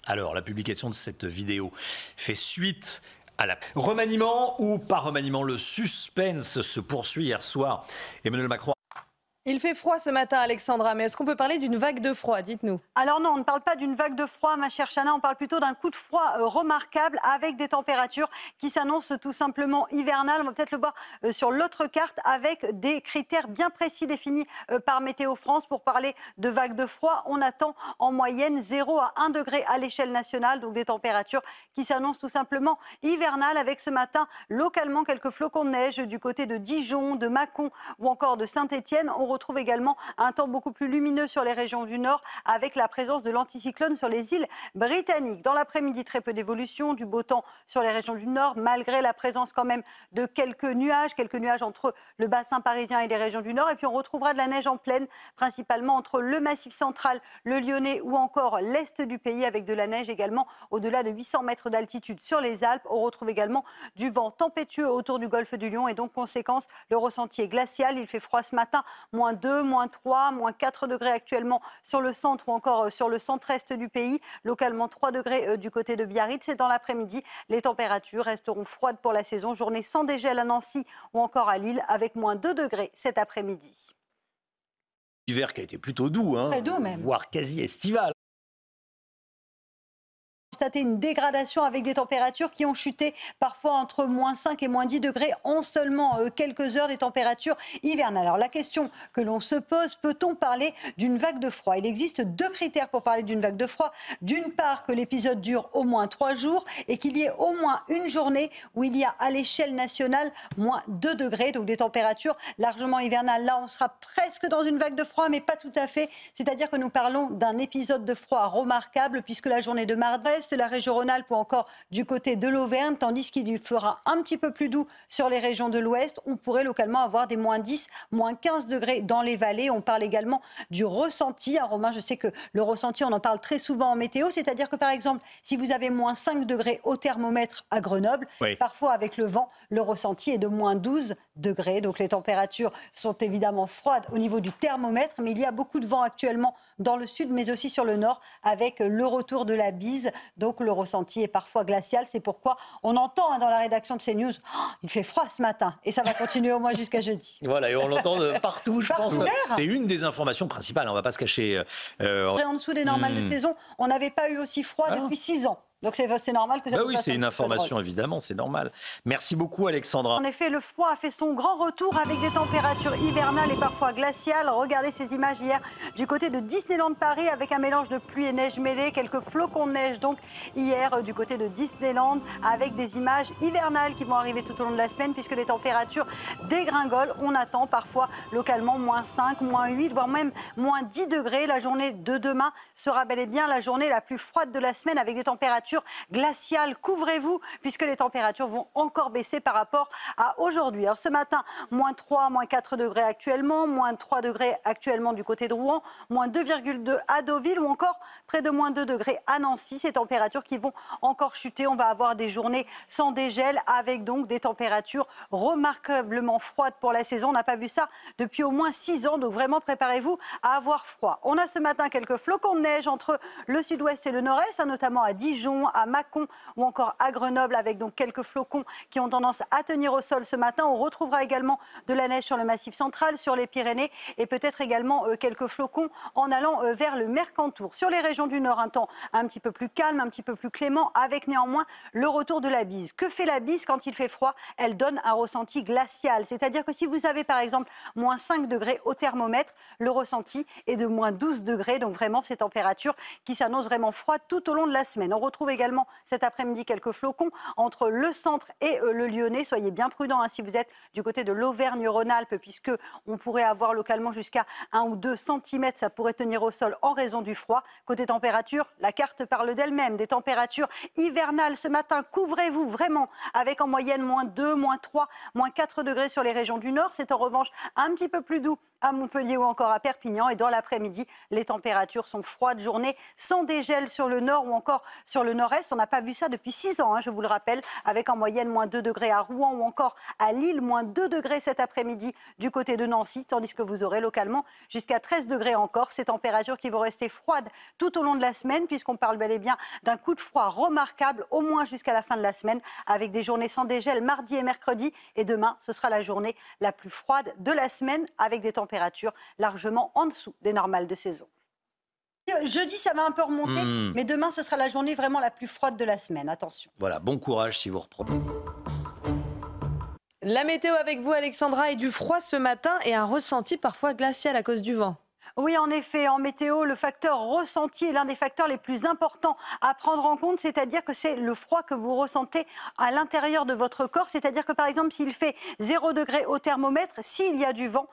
Alors, la publication de cette vidéo fait suite à la remaniement ou pas remaniement. Le suspense se poursuit hier soir. Emmanuel Macron. Il fait froid ce matin, Alexandra, mais est-ce qu'on peut parler d'une vague de froid? Dites-nous. Alors non, on ne parle pas d'une vague de froid, ma chère Chana, on parle plutôt d'un coup de froid remarquable avec des températures qui s'annoncent tout simplement hivernales. On va peut-être le voir sur l'autre carte avec des critères bien précis définis par Météo France. Pour parler de vague de froid, on attend en moyenne 0 à 1 degré à l'échelle nationale, donc des températures qui s'annoncent tout simplement hivernales avec ce matin localement quelques flocons de neige du côté de Dijon, de Mâcon ou encore de Saint-Étienne. On retrouve également un temps beaucoup plus lumineux sur les régions du nord avec la présence de l'anticyclone sur les îles britanniques. Dans l'après-midi, très peu d'évolution, du beau temps sur les régions du nord malgré la présence quand même de quelques nuages entre le bassin parisien et les régions du nord. Et puis on retrouvera de la neige en plaine, principalement entre le Massif central, le Lyonnais ou encore l'est du pays avec de la neige également au-delà de 800 mètres d'altitude sur les Alpes. On retrouve également du vent tempétueux autour du golfe du Lion et donc conséquence, le ressenti est glacial. Il fait froid ce matin, moins 2, moins 3, moins 4 degrés actuellement sur le centre ou encore sur le centre-est du pays. Localement 3 degrés du côté de Biarritz. Et dans l'après-midi, les températures resteront froides pour la saison. Journée sans dégel à Nancy ou encore à Lille avec moins 2 degrés cet après-midi. Hiver qui a été plutôt doux, très doux même, voire quasi estival. Constater une dégradation avec des températures qui ont chuté parfois entre moins 5 et moins 10 degrés en seulement quelques heures, des températures hivernales. Alors la question que l'on se pose, peut-on parler d'une vague de froid? Il existe 2 critères pour parler d'une vague de froid. D'une part, que l'épisode dure au moins 3 jours et qu'il y ait au moins une journée où il y a à l'échelle nationale moins 2 degrés, donc des températures largement hivernales. Là, on sera presque dans une vague de froid, mais pas tout à fait. C'est-à-dire que nous parlons d'un épisode de froid remarquable puisque la journée de mardi, de la région Rhône-Alpes ou encore du côté de l'Auvergne, tandis qu'il fera un petit peu plus doux sur les régions de l'Ouest. On pourrait localement avoir des moins 10, moins 15 degrés dans les vallées. On parle également du ressenti. Romain, je sais que le ressenti, on en parle très souvent en météo, c'est-à-dire que par exemple, si vous avez moins 5 degrés au thermomètre à Grenoble, oui, parfois avec le vent, le ressenti est de moins 12 degrés. Donc les températures sont évidemment froides au niveau du thermomètre, mais il y a beaucoup de vent actuellement dans le sud, mais aussi sur le nord, avec le retour de la bise. Donc le ressenti est parfois glacial. C'est pourquoi on entend dans la rédaction de CNews, il fait froid ce matin. Et ça va continuer au moins jusqu'à jeudi. Voilà, et on l'entend partout, je pense. C'est une des informations principales, on ne va pas se cacher. En dessous des normales de saison, on n'avait pas eu aussi froid depuis 6 ans. Donc c'est normal que ça oui, c'est une information, évidemment, c'est normal. Merci beaucoup, Alexandra. En effet, le froid a fait son grand retour avec des températures hivernales et parfois glaciales. Regardez ces images hier du côté de Disneyland Paris avec un mélange de pluie et neige mêlée. Quelques flocons de neige donc hier du côté de Disneyland avec des images hivernales qui vont arriver tout au long de la semaine puisque les températures dégringolent. On attend parfois localement moins 5, moins 8, voire même moins 10 degrés. La journée de demain sera bel et bien la journée la plus froide de la semaine avec des températures glaciales. Couvrez-vous puisque les températures vont encore baisser par rapport à aujourd'hui. Alors ce matin, moins 3, moins 4 degrés actuellement, moins 3 degrés actuellement du côté de Rouen, moins 2,2 à Deauville ou encore près de moins 2 degrés à Nancy. Ces températures qui vont encore chuter. On va avoir des journées sans dégel avec donc des températures remarquablement froides pour la saison. On n'a pas vu ça depuis au moins 6 ans. Donc vraiment préparez-vous à avoir froid. On a ce matin quelques flocons de neige entre le sud-ouest et le nord-est, notamment à Dijon, à Mâcon ou encore à Grenoble avec donc quelques flocons qui ont tendance à tenir au sol ce matin. On retrouvera également de la neige sur le Massif central, sur les Pyrénées et peut-être également quelques flocons en allant vers le Mercantour. Sur les régions du Nord, un temps un petit peu plus calme, un petit peu plus clément avec néanmoins le retour de la bise. Que fait la bise quand il fait froid? Elle donne un ressenti glacial. C'est-à-dire que si vous avez par exemple moins 5 degrés au thermomètre, le ressenti est de moins 12 degrés. Donc vraiment ces températures qui s'annoncent vraiment froides tout au long de la semaine. On retrouve également cet après-midi quelques flocons entre le centre et le Lyonnais. Soyez bien prudents si vous êtes du côté de l'Auvergne-Rhône-Alpes puisque on pourrait avoir localement jusqu'à 1 ou 2 cm. Ça pourrait tenir au sol en raison du froid. Côté température, la carte parle d'elle-même. Des températures hivernales ce matin. Couvrez-vous vraiment avec en moyenne moins 2, moins 3, moins 4 degrés sur les régions du Nord. C'est en revanche un petit peu plus doux à Montpellier ou encore à Perpignan. Et dans l'après-midi, les températures sont froides. Journée sans dégel sur le Nord ou encore sur le nord-est. On n'a pas vu ça depuis 6 ans, je vous le rappelle, avec en moyenne moins 2 degrés à Rouen ou encore à Lille, moins 2 degrés cet après-midi du côté de Nancy, tandis que vous aurez localement jusqu'à 13 degrés encore. Ces températures qui vont rester froides tout au long de la semaine, puisqu'on parle bel et bien d'un coup de froid remarquable, au moins jusqu'à la fin de la semaine, avec des journées sans dégel mardi et mercredi. Et demain, ce sera la journée la plus froide de la semaine, avec des températures largement en dessous des normales de saison. Jeudi, ça va un peu remonter, mais demain, ce sera la journée vraiment la plus froide de la semaine. Attention. Voilà, bon courage si vous reprenez. La météo avec vous, Alexandra, et du froid ce matin et un ressenti parfois glacial à cause du vent. Oui, en effet, en météo, le facteur ressenti est l'un des facteurs les plus importants à prendre en compte, c'est-à-dire que c'est le froid que vous ressentez à l'intérieur de votre corps, c'est-à-dire que par exemple, s'il fait 0 degré au thermomètre, s'il y a du vent,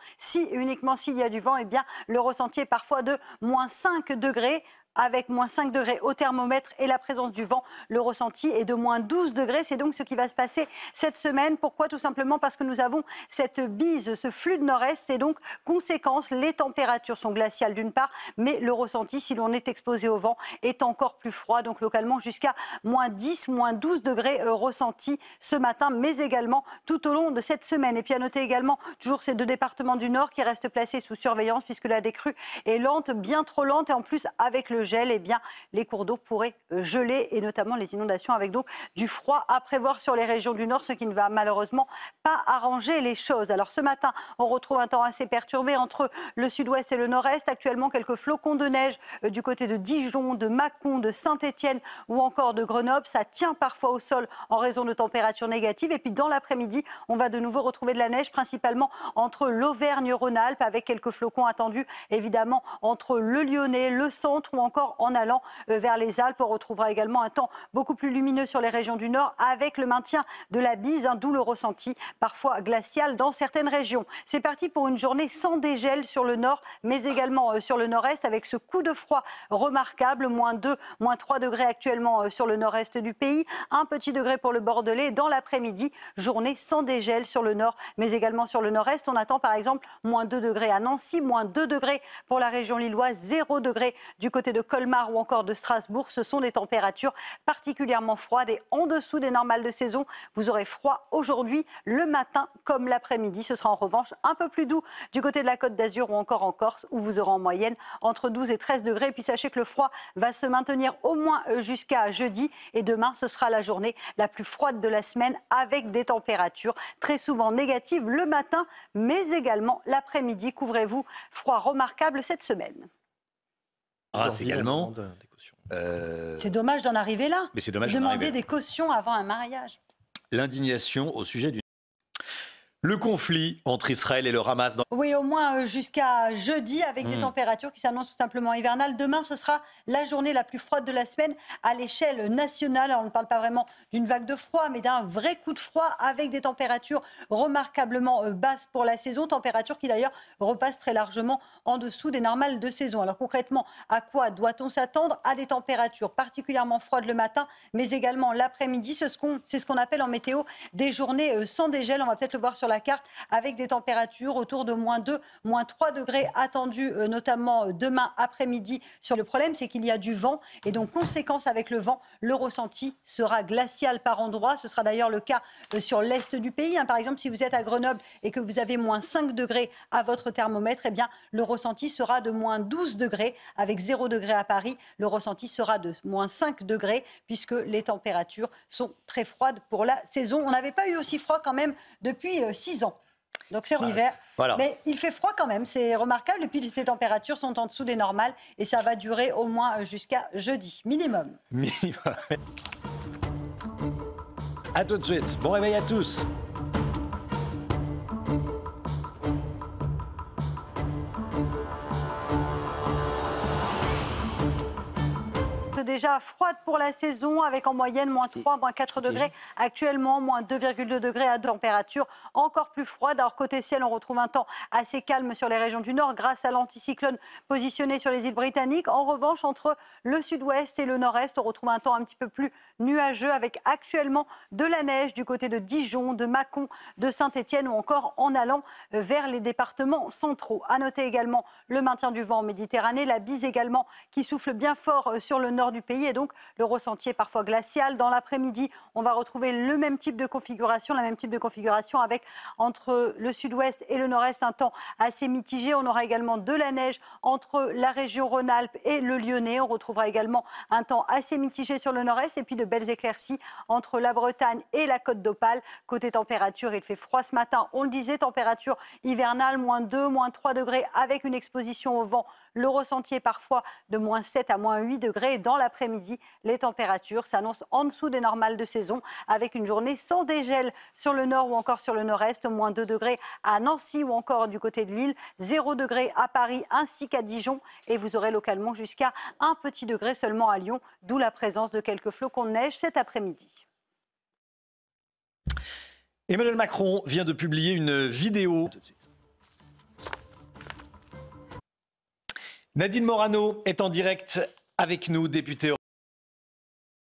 uniquement s'il y a du vent, eh bien, le ressenti est parfois de moins 5 degrés. Avec moins 5 degrés au thermomètre et la présence du vent, le ressenti est de moins 12 degrés. C'est donc ce qui va se passer cette semaine. Pourquoi? Tout simplement parce que nous avons cette bise, ce flux de nord-est. Et donc, conséquence, les températures sont glaciales d'une part, mais le ressenti, si l'on est exposé au vent, est encore plus froid. Donc, localement, jusqu'à moins 10, moins 12 degrés ressentis ce matin, mais également tout au long de cette semaine. Et puis, à noter également, toujours ces 2 départements du Nord qui restent placés sous surveillance, puisque la décrue est lente, bien trop lente. Et en plus, avec le gel, eh bien, les cours d'eau pourraient geler et notamment les inondations avec donc du froid à prévoir sur les régions du Nord, ce qui ne va malheureusement pas arranger les choses. Alors ce matin, on retrouve un temps assez perturbé entre le sud-ouest et le nord-est. Actuellement, quelques flocons de neige du côté de Dijon, de Mâcon, de Saint-Étienne ou encore de Grenoble. Ça tient parfois au sol en raison de températures négatives. Et puis dans l'après-midi, on va de nouveau retrouver de la neige, principalement entre l'Auvergne-Rhône-Alpes, avec quelques flocons attendus évidemment entre le Lyonnais, le centre ou encore en allant vers les Alpes. On retrouvera également un temps beaucoup plus lumineux sur les régions du Nord, avec le maintien de la bise, d'où le ressenti parfois glacial dans certaines régions. C'est parti pour une journée sans dégel sur le Nord, mais également sur le Nord-Est, avec ce coup de froid remarquable, moins 2, moins 3 degrés actuellement sur le Nord-Est du pays, un petit degré pour le Bordelais. Dans l'après-midi, journée sans dégel sur le Nord, mais également sur le Nord-Est. On attend par exemple moins 2 degrés à Nancy, moins 2 degrés pour la région lilloise, 0 degré du côté de Colmar ou encore de Strasbourg. Ce sont des températures particulièrement froides et en dessous des normales de saison. Vous aurez froid aujourd'hui, le matin comme l'après-midi. Ce sera en revanche un peu plus doux du côté de la Côte d'Azur ou encore en Corse, où vous aurez en moyenne entre 12 et 13 degrés. Et puis sachez que le froid va se maintenir au moins jusqu'à jeudi. Et demain, ce sera la journée la plus froide de la semaine, avec des températures très souvent négatives le matin, mais également l'après-midi. Couvrez-vous, froid remarquable cette semaine. Également. C'est dommage d'en arriver là. Mais c'est dommage demander des cautions avant un mariage. L'indignation au sujet du... Le conflit entre Israël et le Hamas. Oui, au moins jusqu'à jeudi, avec des températures qui s'annoncent tout simplement hivernales. Demain, ce sera la journée la plus froide de la semaine à l'échelle nationale. Alors, on ne parle pas vraiment d'une vague de froid, mais d'un vrai coup de froid, avec des températures remarquablement basses pour la saison. Températures qui d'ailleurs repassent très largement en dessous des normales de saison. Alors concrètement, à quoi doit-on s'attendre? À des températures particulièrement froides le matin, mais également l'après-midi. C'est ce qu'on appelle en météo des journées sans dégel. On va peut-être le voir sur la carte, avec des températures autour de moins 2, moins 3 degrés attendus, notamment demain après-midi. Le problème, c'est qu'il y a du vent, et donc conséquence avec le vent, le ressenti sera glacial par endroits. Ce sera d'ailleurs le cas sur l'est du pays. Par exemple, si vous êtes à Grenoble et que vous avez moins 5 degrés à votre thermomètre, eh bien, le ressenti sera de moins 12 degrés. Avec 0 degré à Paris, le ressenti sera de moins 5 degrés, puisque les températures sont très froides pour la saison. On n'avait pas eu aussi froid quand même depuis 6 ans. Donc c'est l'hiver, voilà. Mais il fait froid quand même, c'est remarquable. Et puis ces températures sont en dessous des normales et ça va durer au moins jusqu'à jeudi, minimum. À tout de suite, bon réveil à tous. Déjà froide pour la saison, avec en moyenne moins 3, moins 4 degrés. Actuellement, moins 2,2 degrés à température encore plus froide. Alors côté ciel, on retrouve un temps assez calme sur les régions du Nord grâce à l'anticyclone positionné sur les îles britanniques. En revanche, entre le sud-ouest et le nord-est, on retrouve un temps un petit peu plus nuageux, avec actuellement de la neige du côté de Dijon, de Mâcon, de Saint-Étienne ou encore en allant vers les départements centraux. À noter également le maintien du vent en Méditerranée, la bise également qui souffle bien fort sur le nord du pays et donc le ressenti est parfois glacial. Dans l'après-midi, on va retrouver le même type de configuration, la même type de configuration avec entre le sud-ouest et le nord-est un temps assez mitigé. On aura également de la neige entre la région Rhône-Alpes et le Lyonnais. On retrouvera également un temps assez mitigé sur le nord-est et puis de belles éclaircies entre la Bretagne et la Côte d'Opale. Côté température, il fait froid ce matin. On le disait, température hivernale, -2, -3 degrés avec une exposition au vent. Le ressenti est parfois de -7 à -8 degrés. Et dans l'après-midi, les températures s'annoncent en dessous des normales de saison avec une journée sans dégel sur le nord ou encore sur le nord-est. -2 degrés à Nancy ou encore du côté de Lille. 0 degrés à Paris ainsi qu'à Dijon. Et vous aurez localement jusqu'à 1 petit degré seulement à Lyon, d'où la présence de quelques flocons de neige cet après-midi. Emmanuel Macron vient de publier une vidéo. Nadine Morano est en direct avec nous, députée